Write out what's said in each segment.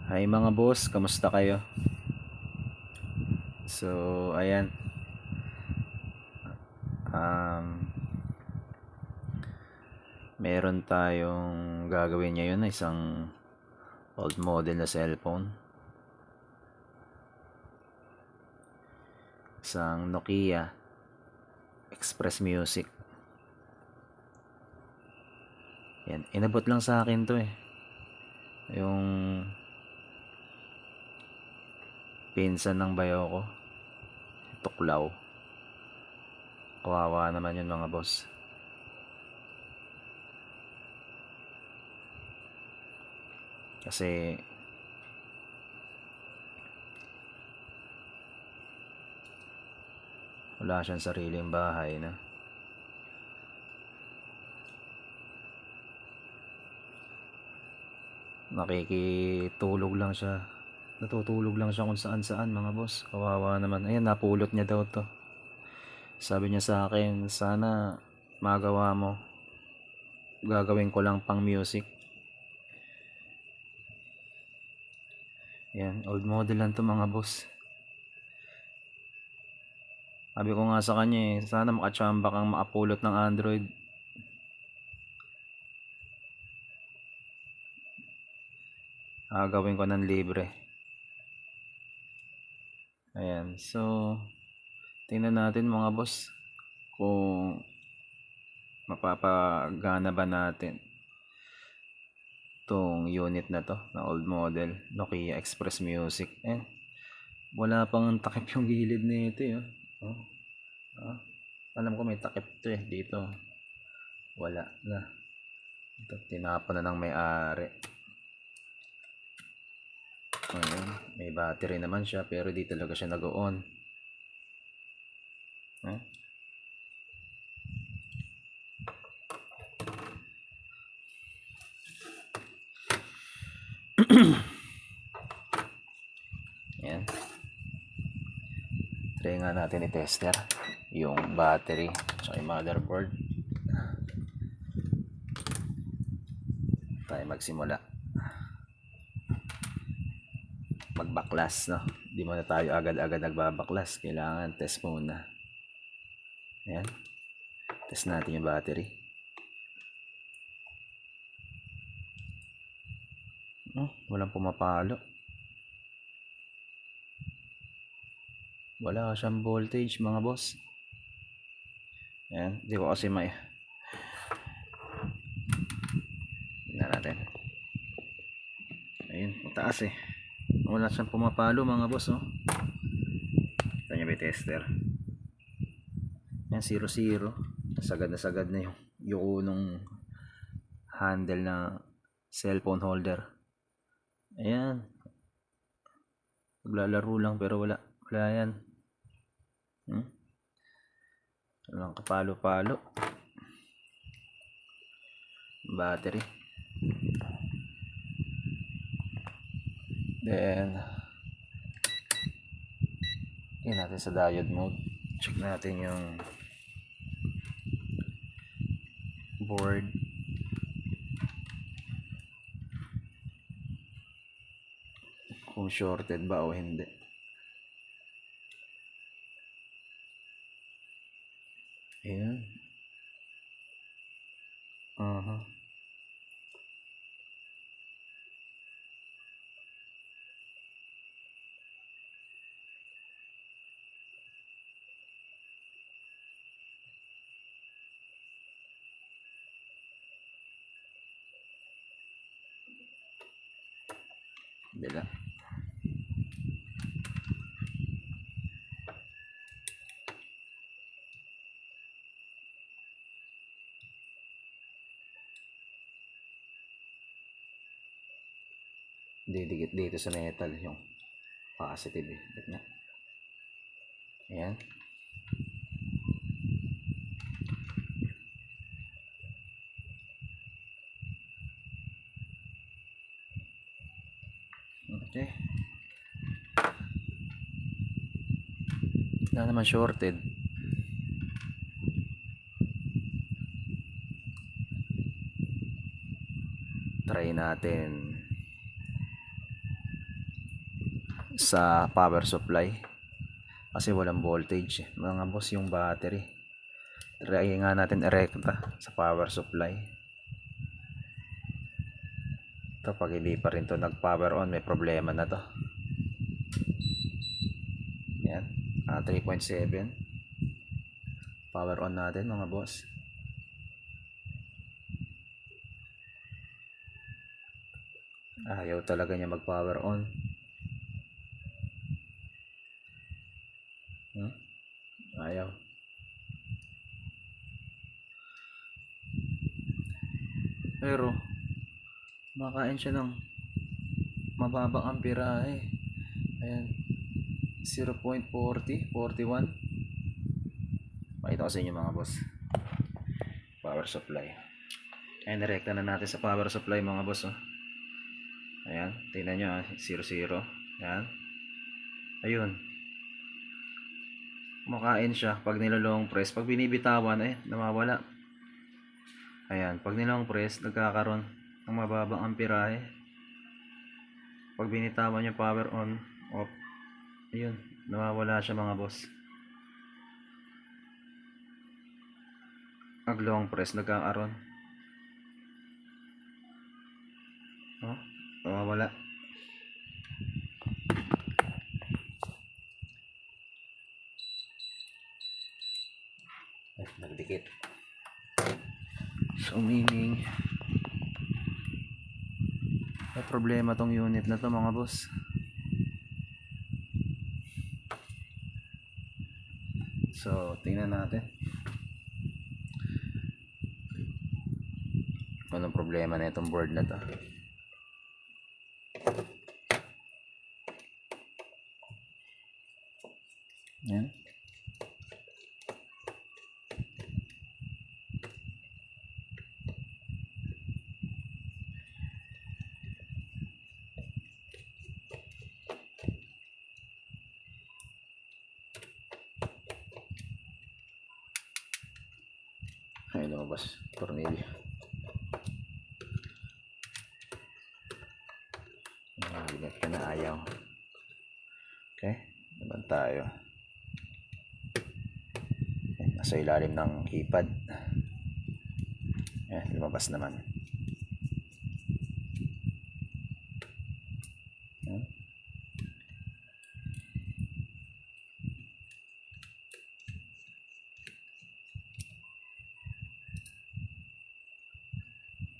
Hi mga boss, kamusta kayo? So, ayan. Um, Meron tayong gagawin ngayon na isang old model na cellphone. Isang Nokia Express Music. Yan, inabot lang sa akin to eh. Yung pinsan ng bayo ko. Tuklaw. Kawawa naman yun mga boss. Kasi wala siyang sariling bahay na. Nakikitulog lang siya. Natutulog lang siya kung saan saan mga boss. Kawawa naman. Ayan, napulot niya daw to. Sabi niya sa akin, sana magawa mo. Gagawin ko lang pang music. Yan, old model lang to mga boss. Sabi ko nga sa kanya sana makachamba kang makapulot ng Android. Gagawin ko ng libre. Ayan, so tingnan natin mga boss kung mapapagana ba natin tong unit na to na old model Nokia Express Music. Wala pang takip yung gilid nito eh. Alam ko may takip to eh dito. Wala na. Ito, tinapon na ng may-ari. Ayan, may battery naman siya pero di talaga siya nag-on. Yan. Try nga natin i-tester yung battery at yung motherboard. Tayo magsimula. Magbaklas, no? Di muna tayo agad-agad nagbabaklas. Kailangan test muna. Ayan. Test natin yung battery. Walang pumapalo. Wala siyang voltage mga boss. Ayan. Di ko kasi may tingnan natin. Ayun. Mataas eh. Wala siyang pumapalo mga boss. Kanya may tester. Ayan. 0-0. Sagad na yung nung handle na cellphone holder. Ayan. Naglalaro lang pero wala yan. Walang kapalo-palo. Battery. Then tingnan natin sa diode mode. Check natin yung board. Kung shorted ba o hindi. Ayan. Bila. Didikit dito sa metal yung positive eh. Ba't nga? Ayan. Okay. Wala naman shorted. Try natin sa power supply kasi walang voltage mga boss yung battery. Try nga natin irekta sa power supply. Ito, pag hindi pa rin to nag power on, may problema na to. Yan, 3.7 power on natin mga boss. Ayaw talaga niya mag power on. Ayaw. Pero makain siya ng mababang amperahe. Ayan, 0.40, 41. Pakita ko sa inyo mga boss. Power supply. Ayan, direkta na natin sa power supply mga boss. Ayan, tingnan nyo 0, 0. Ayan. Ayun. Makain siya pag nilolong press. Pag binibitawan, nawawala. Ayan, pag nilong press, nagkakaroon ng mababang amperahe. Pag binitawan nyo power on, off, ayun, nawawala siya mga boss. Pag long press, nagkakaroon. Nawawala. Nagdikit. So meaning may problema tong unit na to mga boss. So tingnan natin anong problema na itong board na to. Yan. Ay, lumabas. Tornilyo. Bigat ka na, ayaw. Okay. Naman tayo. Nasa ilalim ng keypad. Ayan, lumabas naman. Ayan.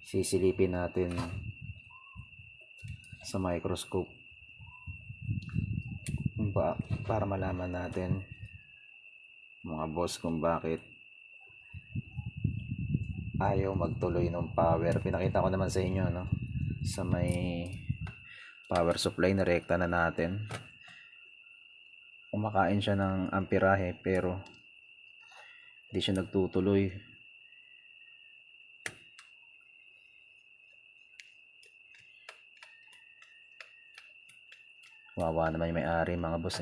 Sisilipin natin sa microscope para malaman natin mga boss kung bakit ayaw magtuloy ng power. Pinakita ko naman sa inyo sa may power supply na rekta na natin, kumakain siya ng amperahe pero hindi siya nagtutuloy. Wawa naman yung may-ari mga boss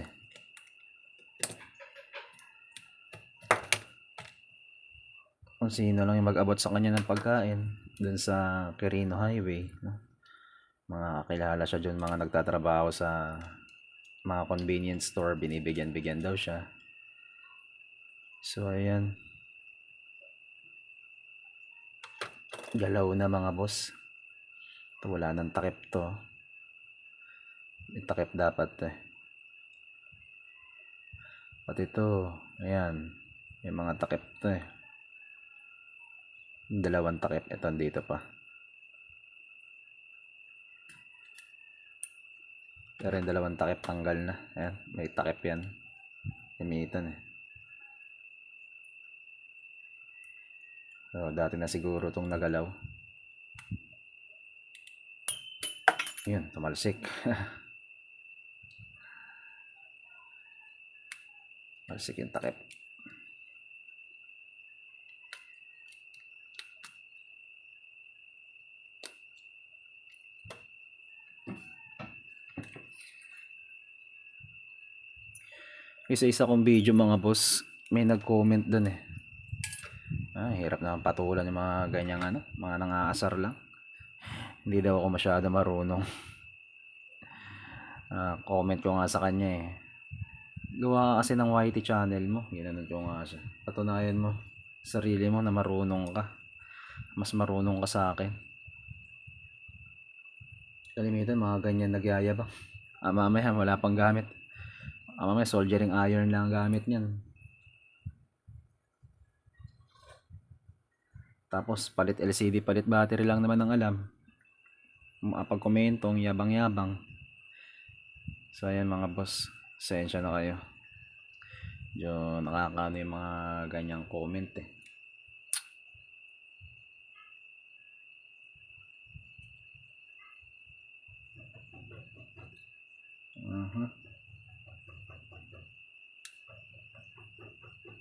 Kung sino lang yung mag-abot sa kanya ng pagkain dun sa Quirino Highway, mga kilala siya dun, mga nagtatrabaho sa mga convenience store, binibigyan daw siya. So ayan, galaw na mga boss. Ito, wala nang takip to. May takip dapat pati ito, ayan, may mga takip to dalawang takip. Ito dito pa, pero yung dalawang takip tanggal na. Ayan, may takip yan, imitan so dati na siguro itong nagalaw. Yun, tumalsik. Tumalsik yung takip. Isa-isa kong video mga boss, may nag-comment dun hirap naman patulan yung mga ganyang mga nangaasar lang. Hindi daw ako masyado marunong. Comment ko nga sa kanya eh. Gawa ka kasi ng YT channel mo. Ginanong ko nga siya. Patunayan mo sarili mo na marunong ka. Mas marunong ka sa akin. Kalimitan mga ganyan nagyayabang. Mamaya wala pang gamit. Mamaya soldering iron lang gamit niyan. Tapos palit LCD, palit battery lang naman ang alam. Pag-komentong yabang-yabang. So ayan mga boss, sensya na kayo. Diyo nakakaano yung mga ganyang comment eh.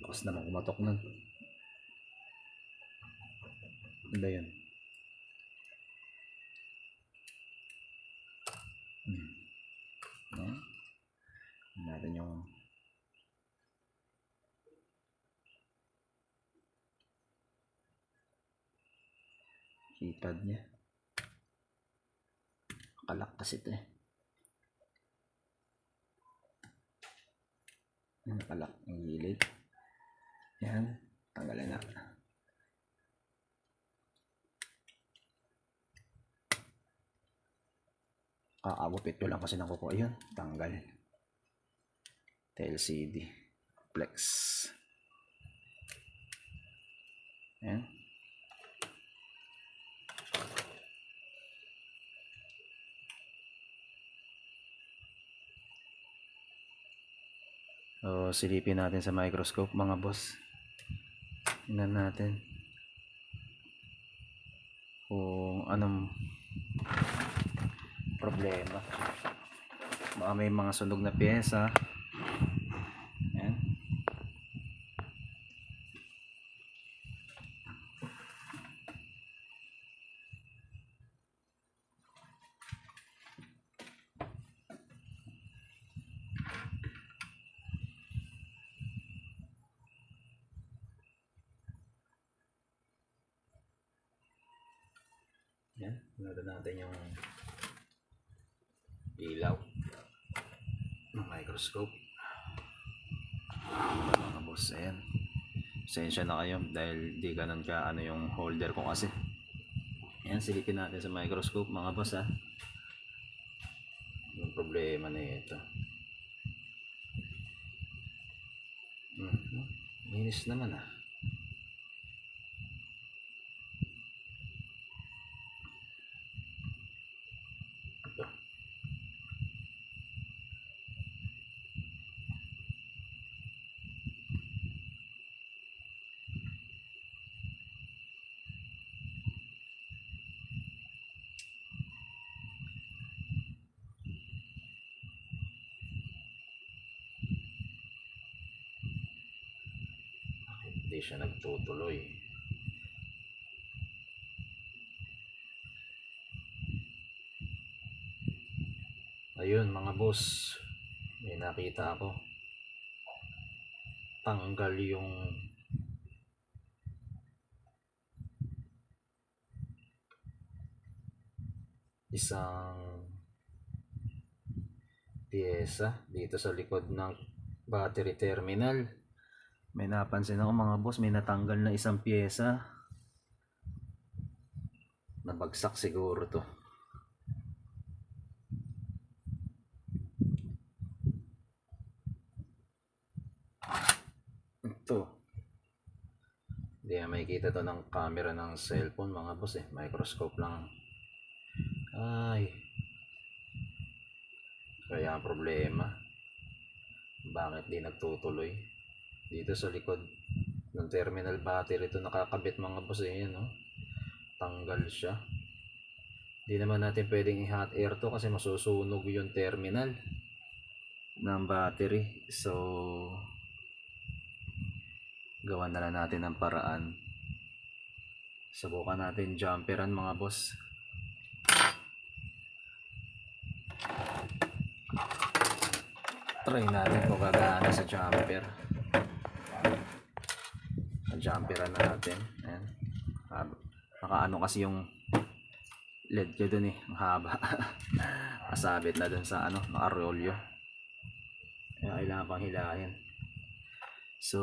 Bakas naman kumatok nun. Ano ba yun? Natin yung keypad niya. Kalak kasi ito eh. Nakalak ang gilid. Yan, tanggalin na. Kakabupit ko lang kasi ng kuko. Ayun, tanggal. LCD Flex. Yan. So, silipin natin sa microscope mga boss. Tingnan natin kung anong problema. Baka may mga sunog na pyesa. Ayan. Yan, nada natin yung ilaw ng microscope. Mga boss, ayan. Pasensya na kayo dahil di ganun ka ano yung holder ko kasi. Ayan, silipin natin sa microscope mga boss ha. Yung problema na ito. Linis naman ah. Hindi siya nagtutuloy. Ayun mga boss, may nakita ako. Tanggal yung isang pyesa dito sa likod ng battery terminal. May napansin ako mga boss, may natanggal na isang pyesa. Nabagsak siguro to. Ito. Hindi na makikita to ng camera ng cellphone mga boss eh. Microscope lang. Ay. Kaya ang problema. Bakit di nagtutuloy? Dito sa likod ng terminal battery ito nakakabit mga boss eh. Yan, no? Tanggal siya. Di naman natin pwedeng i-hot air to kasi masusunog yung terminal ng battery. So gawan na lang natin ng paraan. Subukan natin jumperan mga boss. Try natin kung gagana sa jumper. Jumperan natin. Ayan. Nakaano kasi yung LED ko dun eh. Ang haba. nakasabit na dun sa ano, nakarolyo. Kaya kailangan pang hilahin. So,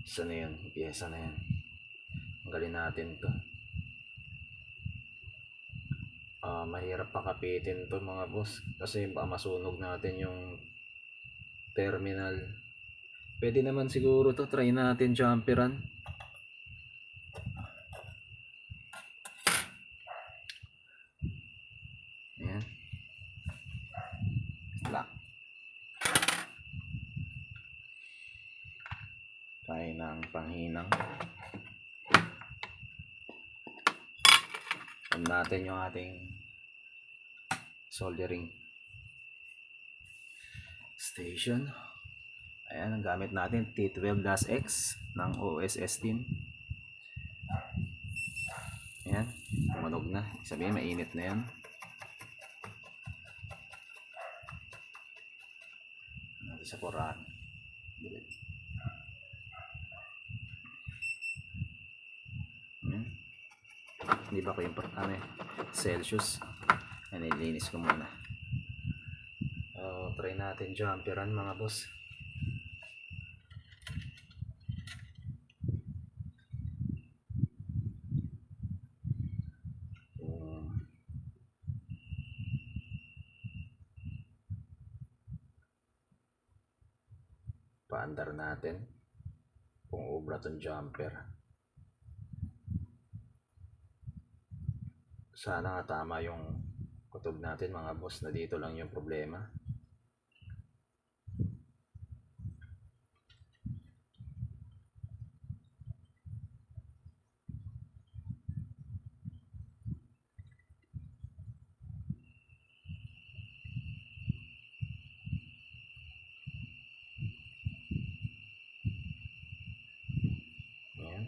isa na yun, pyesa na yun. Tanggalin natin to. Mahirap pakapitin to mga boss, kasi baka masunog natin yung terminal. Pwede naman siguro to, try natin jumperan. Ayan. Lock. Tayo ng panghinang. On natin yung ating soldering station. Ayan, ang gamit natin T12-X ng OSS team. Ayan, tumunog na. Sabihin mainit na yan. Natin sa Quran. Hindi ba ko yung Celsius. Nilinis ko muna. Try natin jumperan mga boss. Paandar natin kung ubra tong jumper. Sana nga tama yung kutob natin mga boss, na dito lang yung problema. Ayan.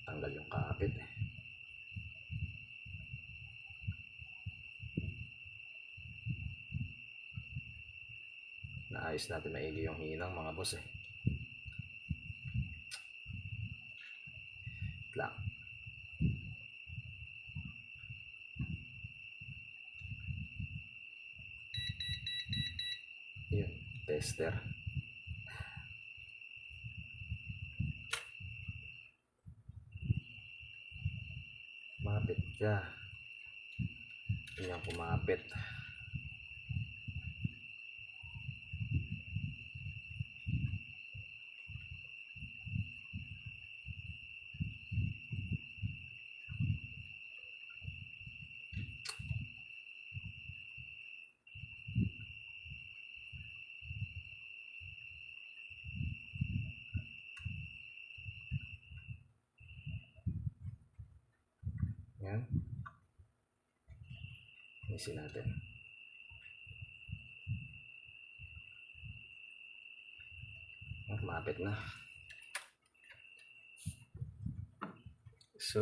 Tanggal yung kapit eh. Naayos natin maigi yung hinang mga boss eh. Lang. Yun, tester. Kumapit ka. Yan, kumapit. Yan. Isi natin. Kumapit na. So,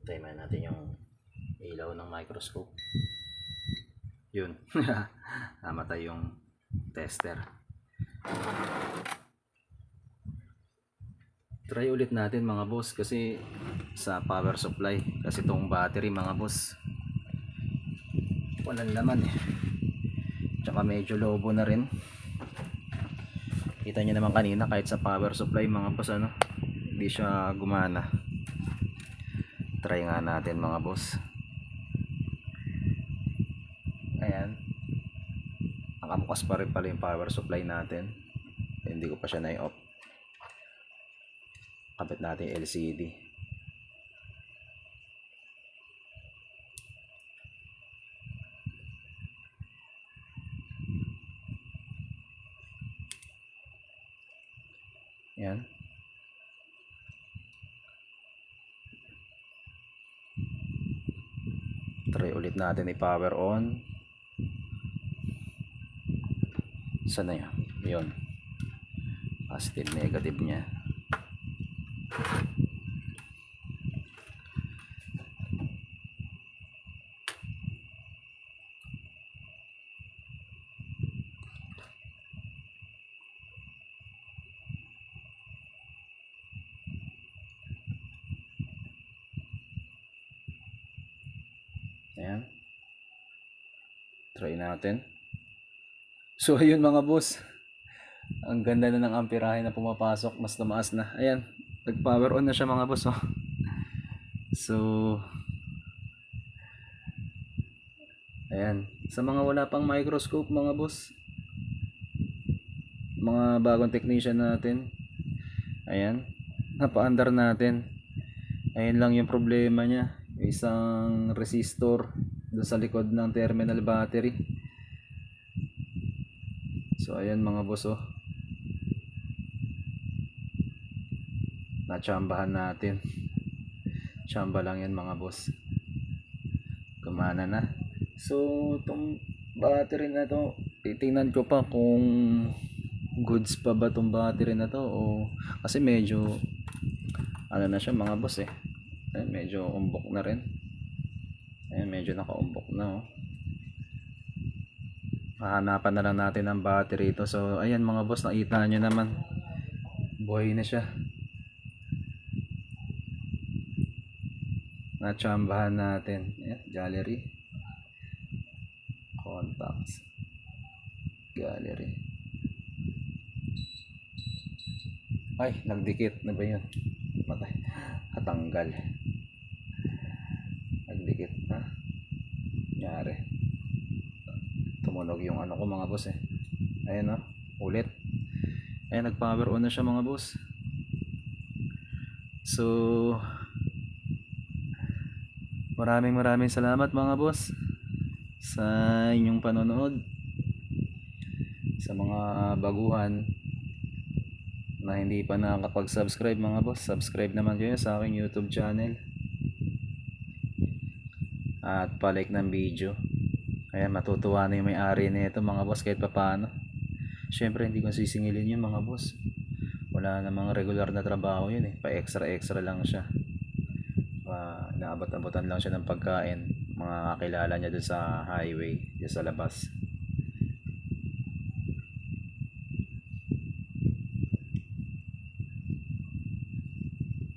tayo natin yung ilaw ng microscope. Yun. Namatay yung tester. Try ulit natin mga boss, kasi sa power supply, kasi itong battery mga boss walang laman eh, tsaka medyo lobo na rin. Kita nyo naman kanina, kahit sa power supply mga boss hindi siya gumana. Try nga natin mga boss. Ayan, nakabukas pa rin pala yung power supply natin, hindi ko pa siya na-off. Kapit natin yung LCD. Yan. Try ulit natin i-power on. Sana yan? Yun. Positive, negative niya. Ayan. Try natin. So ayun mga boss. Ang ganda na ng amperahe na pumapasok. Mas tumaas na. Ayan. Nag-power on na siya mga boss. Oh. So ayan. Sa mga wala pang microscope mga boss, mga bagong technician natin, ayan, napaandar natin. Ayan lang yung problema niya, isang resistor doon sa likod ng terminal battery. So ayan mga boss, oh, natsambahan natin. Tsamba lang yan mga boss, gumana na. So itong battery na to, titingnan ko pa kung goods pa ba tong battery na to, o kasi medyo ano na siya mga boss eh. Ayan, medyo umbok na rin. Ayan, medyo nakaumbok na, oh. Hahanapan na lang natin ang battery ito. So ayan mga boss, nakita nyo naman, buhay na siya. Natsambahan natin. Ayan, gallery, contacts, gallery. Ay, nagdikit na ba yun? Matay, katanggal, nagdikit na. Nyari, tumunog yung ano ko mga boss eh. Ayan, oh, ulit. Ayan, nag power on na siya mga boss. So maraming salamat mga boss sa inyong panonood. Sa mga baguhan na hindi pa nakakapag-subscribe mga boss, subscribe naman kayo sa aking YouTube channel at pa-like ng video. Kaya matutuwa na yung may-ari nito mga boss kahit papaano. Syempre hindi ko sisingilin yun mga boss, wala namang regular na trabaho yun eh, pa extra lang siya. Naabot-abutan lang siya ng pagkain, mga kakilala niya dun sa highway, dun sa labas.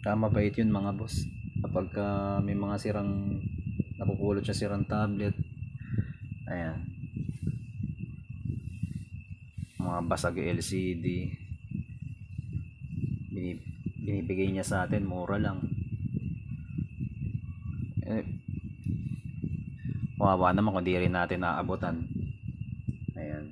Mabait yun mga boss. Kapag may mga sirang, napupulot siya sirang tablet, ayan, mga basag LCD, binibigay niya sa atin, mura lang. Kawawa naman kung di rin natin naaabutan. Ayan.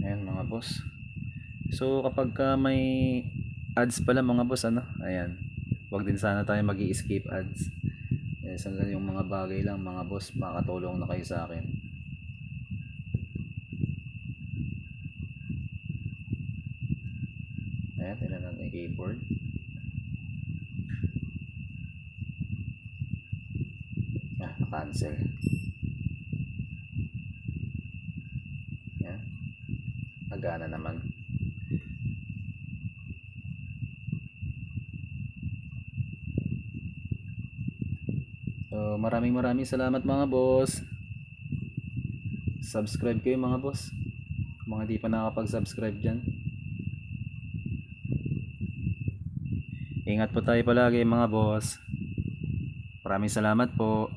Ayan mga boss. So kapag may ads pala mga boss, ano, ayan, wag din sana tayo mag-i-skip ads. Yes, hanggang yung mga bagay lang mga boss, makakatulong na kayo sa akin. Ayan, tignan natin yung keyboard. Cancel. Ayan, nagana naman. So maraming salamat mga boss. Subscribe kayo mga boss, kung mga di pa nakapag-subscribe dyan. Ingat po tayo palagi mga boss. Maraming salamat po.